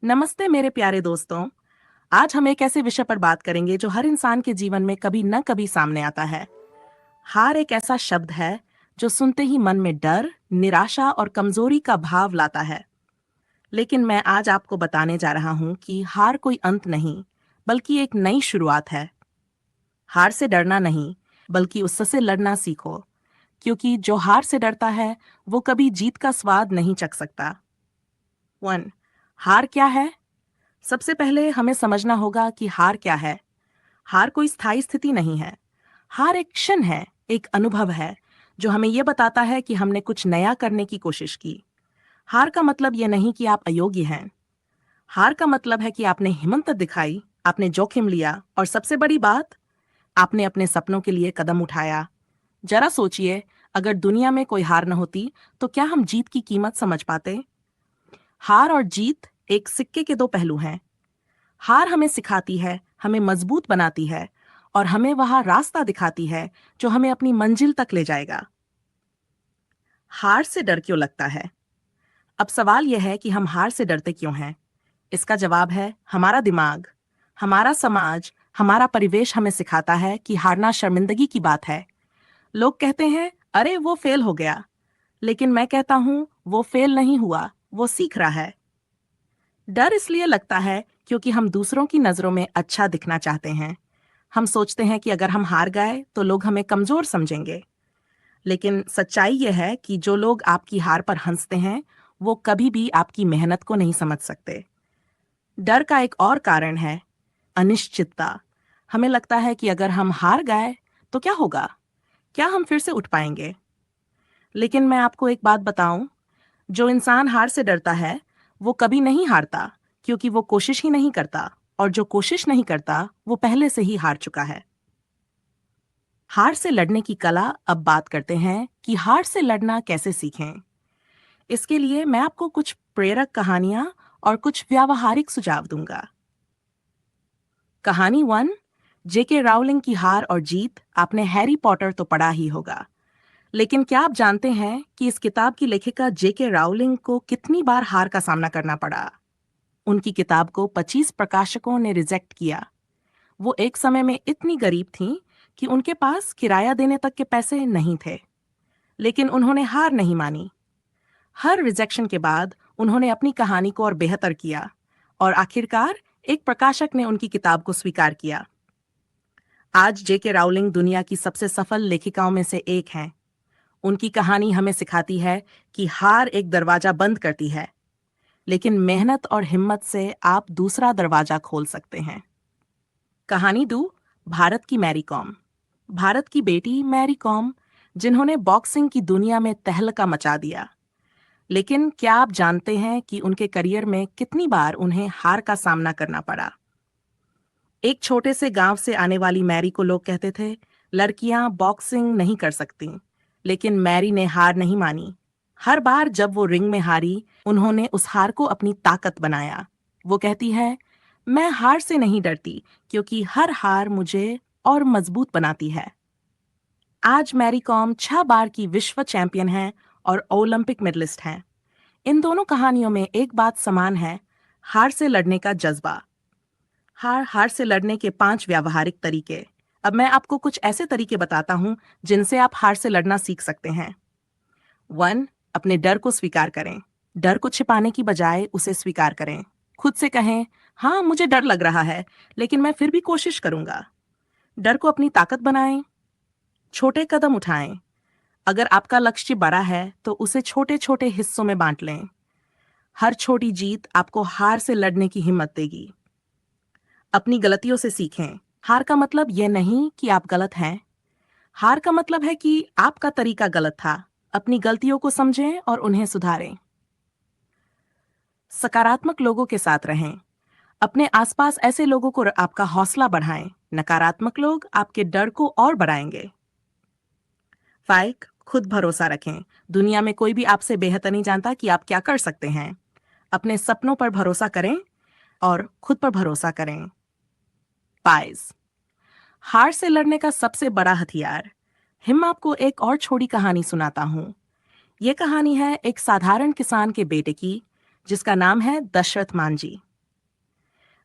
नमस्ते मेरे प्यारे दोस्तों। आज हम एक ऐसे विषय पर बात करेंगे जो हर इंसान के जीवन में कभी न कभी सामने आता है। हार एक ऐसा शब्द है जो सुनते ही मन में डर, निराशा और कमजोरी का भाव लाता है। लेकिन मैं आज आपको बताने जा रहा हूं कि हार कोई अंत नहीं, बल्कि एक नई शुरुआत है। हार से डरना नहीं, बल्कि उससे लड़ना सीखो, क्योंकि जो हार से डरता है वो कभी जीत का स्वाद नहीं चख सकता। 1. हार क्या है? सबसे पहले हमें समझना होगा कि हार क्या है। हार कोई स्थायी स्थिति नहीं है। हार एक क्षण है, एक अनुभव है जो हमें यह बताता है कि हमने कुछ नया करने की कोशिश की। हार का मतलब यह नहीं कि आप अयोग्य हैं। हार का मतलब है कि आपने हिम्मत दिखाई, आपने जोखिम लिया और सबसे बड़ी बात, आपने अपने सपनों के लिए कदम उठाया। जरा सोचिए, अगर दुनिया में कोई हार न होती तो क्या हम जीत की कीमत समझ पाते? हार और जीत एक सिक्के के दो पहलू हैं। हार हमें सिखाती है, हमें मजबूत बनाती है और हमें वह रास्ता दिखाती है जो हमें अपनी मंजिल तक ले जाएगा। हार से डर क्यों लगता है? अब सवाल यह है कि हम हार से डरते क्यों हैं? इसका जवाब है हमारा दिमाग, हमारा समाज, हमारा परिवेश हमें सिखाता है कि हारना शर्मिंदगी की बात है। लोग कहते हैं, अरे वो फेल हो गया। लेकिन मैं कहता हूं, वो फेल नहीं हुआ, वो सीख रहा है। डर इसलिए लगता है क्योंकि हम दूसरों की नजरों में अच्छा दिखना चाहते हैं। हम सोचते हैं कि अगर हम हार गए तो लोग हमें कमजोर समझेंगे। लेकिन सच्चाई यह है कि जो लोग आपकी हार पर हंसते हैं, वो कभी भी आपकी मेहनत को नहीं समझ सकते। डर का एक और कारण है अनिश्चितता। हमें लगता है कि अगर हम हार गए तो क्या होगा? क्या हम फिर से उठ पाएंगे? लेकिन मैं आपको एक बात बताऊं, जो इंसान हार से डरता है वो कभी नहीं हारता, क्योंकि वो कोशिश ही नहीं करता, और जो कोशिश नहीं करता वो पहले से ही हार चुका है। हार से लड़ने की कला। अब बात करते हैं कि हार से लड़ना कैसे सीखें। इसके लिए मैं आपको कुछ प्रेरक कहानियां और कुछ व्यावहारिक सुझाव दूंगा। कहानी 1, जेके राउलिंग की हार और जीत। आपने हैरी पॉटर तो पढ़ा ही होगा, लेकिन क्या आप जानते हैं कि इस किताब की लेखिका जेके राउलिंग को कितनी बार हार का सामना करना पड़ा? उनकी किताब को 25 प्रकाशकों ने रिजेक्ट किया। वो एक समय में इतनी गरीब थीं कि उनके पास किराया देने तक के पैसे नहीं थे। लेकिन उन्होंने हार नहीं मानी। हर रिजेक्शन के बाद उन्होंने अपनी कहानी को और बेहतर किया, और आखिरकार एक प्रकाशक ने उनकी किताब को स्वीकार किया। आज जेके राउलिंग दुनिया की सबसे सफल लेखिकाओं में से एक हैं। उनकी कहानी हमें सिखाती है कि हार एक दरवाजा बंद करती है, लेकिन मेहनत और हिम्मत से आप दूसरा दरवाजा खोल सकते हैं। कहानी 2, भारत की मैरी कॉम। भारत की बेटी मैरी कॉम, जिन्होंने बॉक्सिंग की दुनिया में तहलका मचा दिया। लेकिन क्या आप जानते हैं कि उनके करियर में कितनी बार उन्हें हार का सामना करना पड़ा? एक छोटे से गांव से आने वाली मैरी को लोग कहते थे, लड़कियां बॉक्सिंग नहीं कर सकती। लेकिन मैरी ने हार नहीं मानी। हर बार जब वो रिंग में हारी, उन्होंने उस हार को अपनी ताकत बनाया। वो कहती है, मैं हार से नहीं डरती, क्योंकि हर हार मुझे और मजबूत बनाती है। आज मैरी कॉम 6 बार की विश्व चैंपियन हैं और ओलंपिक मेडलिस्ट हैं। इन दोनों कहानियों में एक बात समान है, हार से लड़ने का जज्बा। हार हार से लड़ने के 5 व्यावहारिक तरीके। अब मैं आपको कुछ ऐसे तरीके बताता हूं जिनसे आप हार से लड़ना सीख सकते हैं। 1. अपने डर को स्वीकार करें। डर को छिपाने की बजाय उसे स्वीकार करें। खुद से कहें, हाँ मुझे डर लग रहा है, लेकिन मैं फिर भी कोशिश करूंगा। डर को अपनी ताकत बनाएं। छोटे कदम उठाएं। अगर आपका लक्ष्य बड़ा है तो उसे छोटे छोटे हिस्सों में बांट लें। हर छोटी जीत आपको हार से लड़ने की हिम्मत देगी। अपनी गलतियों से सीखें। हार का मतलब यह नहीं कि आप गलत हैं। हार का मतलब है कि आपका तरीका गलत था। अपनी गलतियों को समझें और उन्हें सुधारें। सकारात्मक लोगों के साथ रहें। अपने आसपास ऐसे लोगों को आपका हौसला बढ़ाएं। नकारात्मक लोग आपके डर को और बढ़ाएंगे। 5. खुद भरोसा रखें। दुनिया में कोई भी आपसे बेहतर नहीं जानता कि आप क्या कर सकते हैं। अपने सपनों पर भरोसा करें और खुद पर भरोसा करें। पाइज। हार से लड़ने का सबसे बड़ा हथियार। मैं आपको एक और छोटी कहानी सुनाता हूँ। ये कहानी है एक साधारण किसान के बेटे की, जिसका नाम है दशरथ मांझी।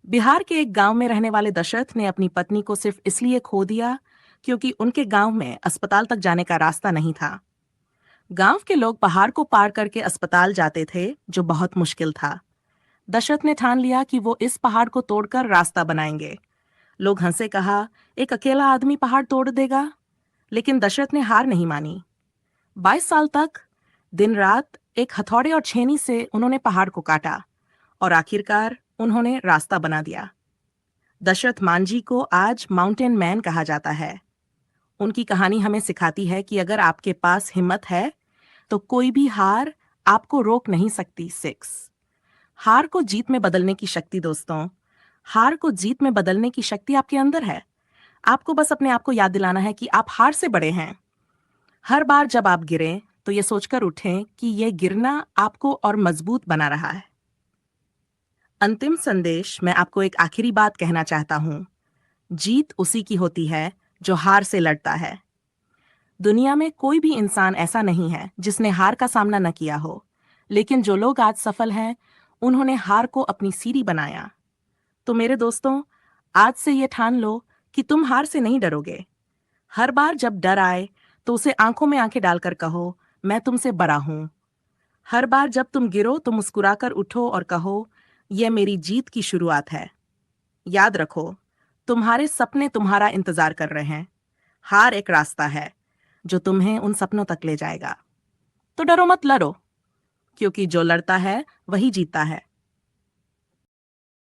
बिहार के एक गांव में रहने वाले दशरथ ने अपनी पत्नी को सिर्फ इसलिए खो दिया क्योंकि उनके गांव में अस्पताल तक जाने का रास्ता नहीं था। गांव के लोग पहाड़ को पार करके अस्पताल जाते थे, जो बहुत मुश्किल था। दशरथ ने ठान लिया कि वो इस पहाड़ को तोड़कर रास्ता बनाएंगे। लोग हंसे, कहा, एक अकेला आदमी पहाड़ तोड़ देगा? लेकिन दशरथ ने हार नहीं मानी। 22 साल तक दिन रात एक हथौड़े और छेनी से उन्होंने पहाड़ को काटा और आखिरकार उन्होंने रास्ता बना दिया। दशरथ मांझी को आज माउंटेन मैन कहा जाता है। उनकी कहानी हमें सिखाती है कि अगर आपके पास हिम्मत है तो कोई भी हार आपको रोक नहीं सकती। 6 हार को जीत में बदलने की शक्ति। दोस्तों, हार को जीत में बदलने की शक्ति आपके अंदर है। आपको बस अपने आप को याद दिलाना है कि आप हार से बड़े हैं। हर बार जब आप गिरें तो ये सोचकर उठें कि यह गिरना आपको और मजबूत बना रहा है। अंतिम संदेश, मैं आपको एक आखिरी बात कहना चाहता हूं। जीत उसी की होती है जो हार से लड़ता है। दुनिया में कोई भी इंसान ऐसा नहीं है जिसने हार का सामना न किया हो, लेकिन जो लोग आज सफल हैं उन्होंने हार को अपनी सीढ़ी बनाया। तो मेरे दोस्तों, आज से ये ठान लो कि तुम हार से नहीं डरोगे। हर बार जब डर आए तो उसे आंखों में आंखें डालकर कहो, मैं तुमसे बड़ा हूं। हर बार जब तुम गिरो तो मुस्कुराकर उठो और कहो, यह मेरी जीत की शुरुआत है। याद रखो, तुम्हारे सपने तुम्हारा इंतजार कर रहे हैं। हार एक रास्ता है जो तुम्हें उन सपनों तक ले जाएगा। तो डरो मत, लड़ो, क्योंकि जो लड़ता है वही जीतता है।